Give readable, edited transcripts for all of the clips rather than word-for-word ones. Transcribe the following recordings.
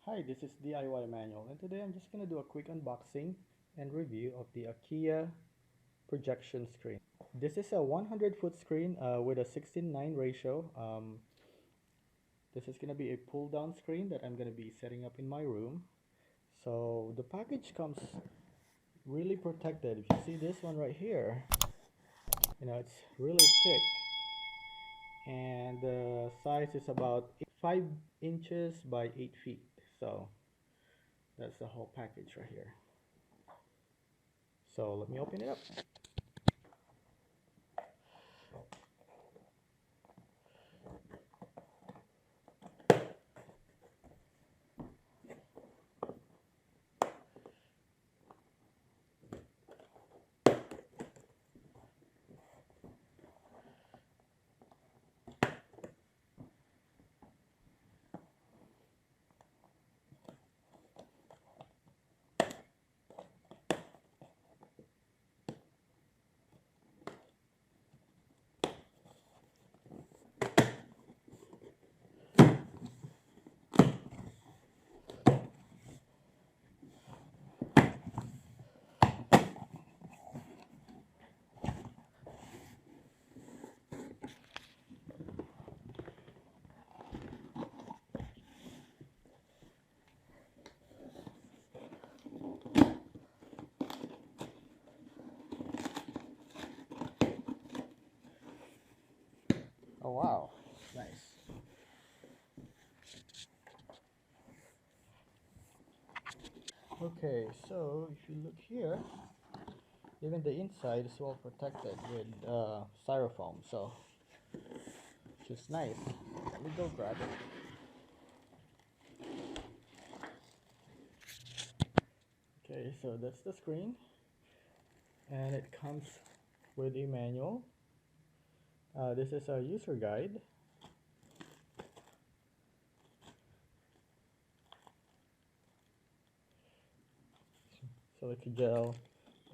Hi, this is DIY Manual, and today I'm just going to do a quick unboxing and review of the Akia projection screen. This is a 100-foot screen with a 16:9 ratio. This is going to be a pull-down screen that I'm going to be setting up in my room. So the package comes really protected. If you see this one right here, it's really thick, and the size is about 5 inches by 8 feet. So that's the whole package right here. So let me open it up. Oh wow, nice. Okay, so if you look here, even the inside is well protected with styrofoam, so which is nice. Let me go grab it. Okay, so that's the screen, and it comes with a manual. This is a user guide. Silicone gel,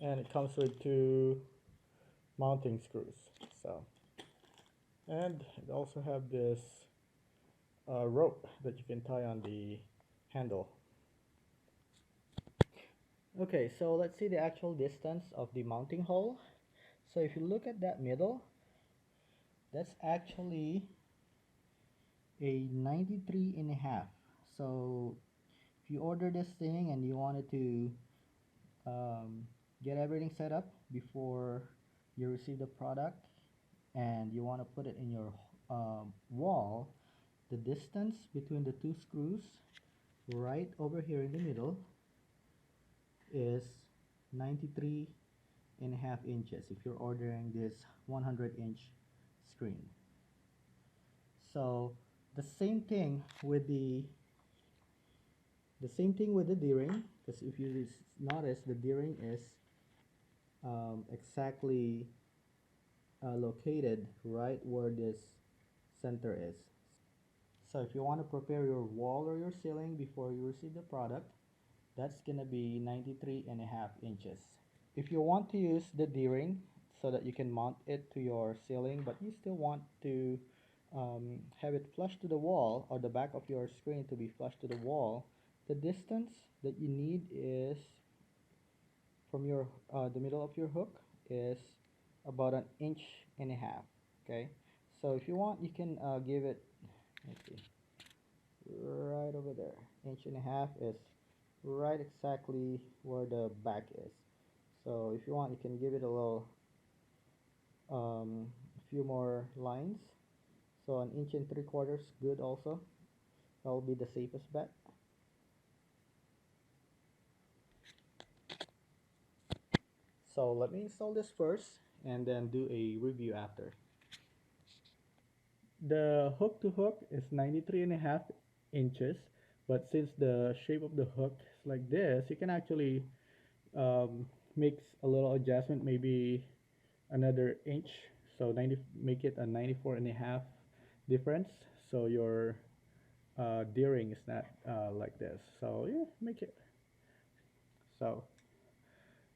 and it comes with two mounting screws. So, and it also have this rope that you can tie on the handle. Okay, so let's see the actual distance of the mounting hole. So if you look at that middle, that's actually a 93 and a half. So if you order this thing and you wanted to get everything set up before you receive the product and you want to put it in your wall, the distance between the two screws right over here in the middle is 93 and a half inches if you're ordering this 100-inch screen. So the same thing with the D-ring, because if you notice, the D-ring is exactly located right where this center is. So if you want to prepare your wall or your ceiling before you receive the product, that's gonna be 93 and a half inches. If you want to use the D-ring so that you can mount it to your ceiling, but you still want to have it flush to the wall, or the back of your screen to be flush to the wall, the distance that you need is from your the middle of your hook is about an inch and a half. Okay, so if you want, you can give it, let's see, right over there. Inch and a half is right exactly where the back is. So if you want, you can give it a little a few more lines. So an inch and 3/4 good also. That will be the safest bet. So let me install this first and then do a review after. The hook to hook is 93 and a half inches, but since the shape of the hook is like this, you can actually um, make a little adjustment, maybe another inch. So 90, make it a 94 and a half difference. So your D-ring is not like this. So yeah, make it. So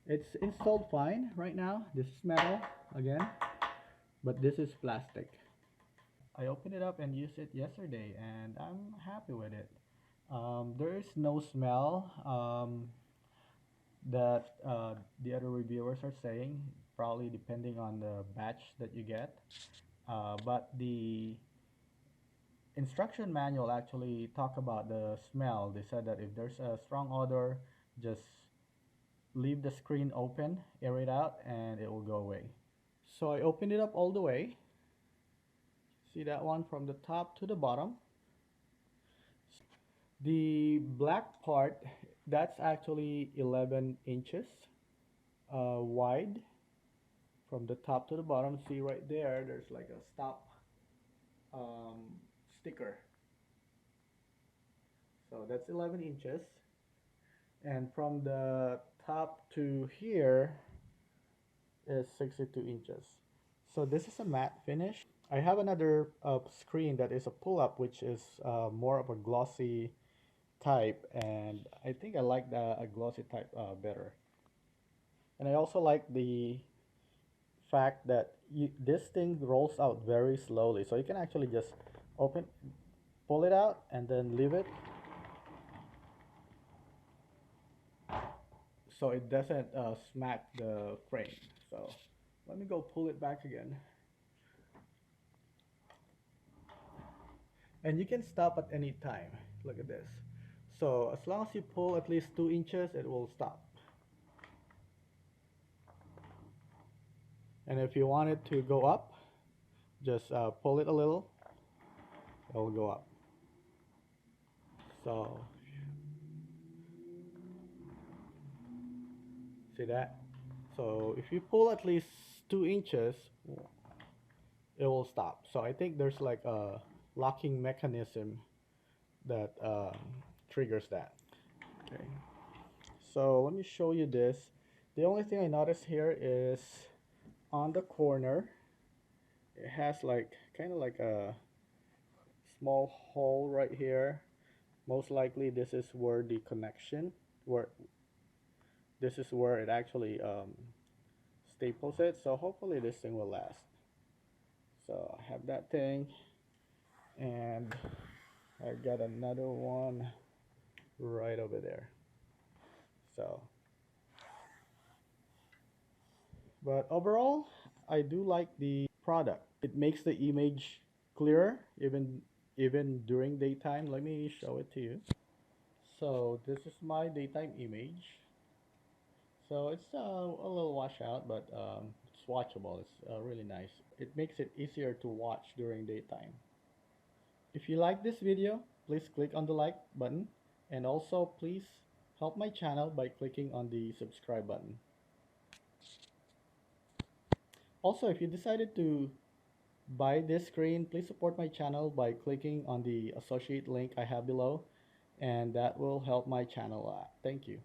it's installed fine right now. This is metal again, but this is plastic. I opened it up and used it yesterday, and I'm happy with it. There is no smell that the other reviewers are saying, probably depending on the batch that you get. But the instruction manual actually talk about the smell. They said that if there's a strong odor, just leave the screen open, air it out, and it will go away. So I opened it up all the way. See that one from the top to the bottom. The black part, that's actually 11 inches wide from the top to the bottom. See right there, there's like a stop sticker. So that's 11 inches. And from the top to here is 62 inches. So this is a matte finish. I have another screen that is a pull-up, which is more of a glossy type, and I think I like the a glossy type better. And I also like the fact that this thing rolls out very slowly, so you can actually just open, pull it out, and then leave it, so it doesn't smack the frame. So let me go pull it back again. And you can stop at any time. Look at this. So as long as you pull at least 2 inches, it will stop. And if you want it to go up, just pull it a little, it will go up. So see that? So if you pull at least 2 inches, it will stop. So I think there's like a locking mechanism that triggers that. Okay. So let me show you this. The only thing I noticed here is on the corner, it has like kind of like a small hole right here. Most likely this is where the connection, where this is where it actually staples it. So hopefully this thing will last. So I have that thing, and I got another one right over there. So, but overall, I do like the product. It makes the image clearer even during daytime. Let me show it to you. So this is my daytime image. So it's a little washout, but it's watchable. It's really nice. It makes it easier to watch during daytime. If you like this video, please click on the like button, and also please help my channel by clicking on the subscribe button. Also, if you decided to buy this screen, please support my channel by clicking on the associate link I have below, and that will help my channel a lot. Thank you.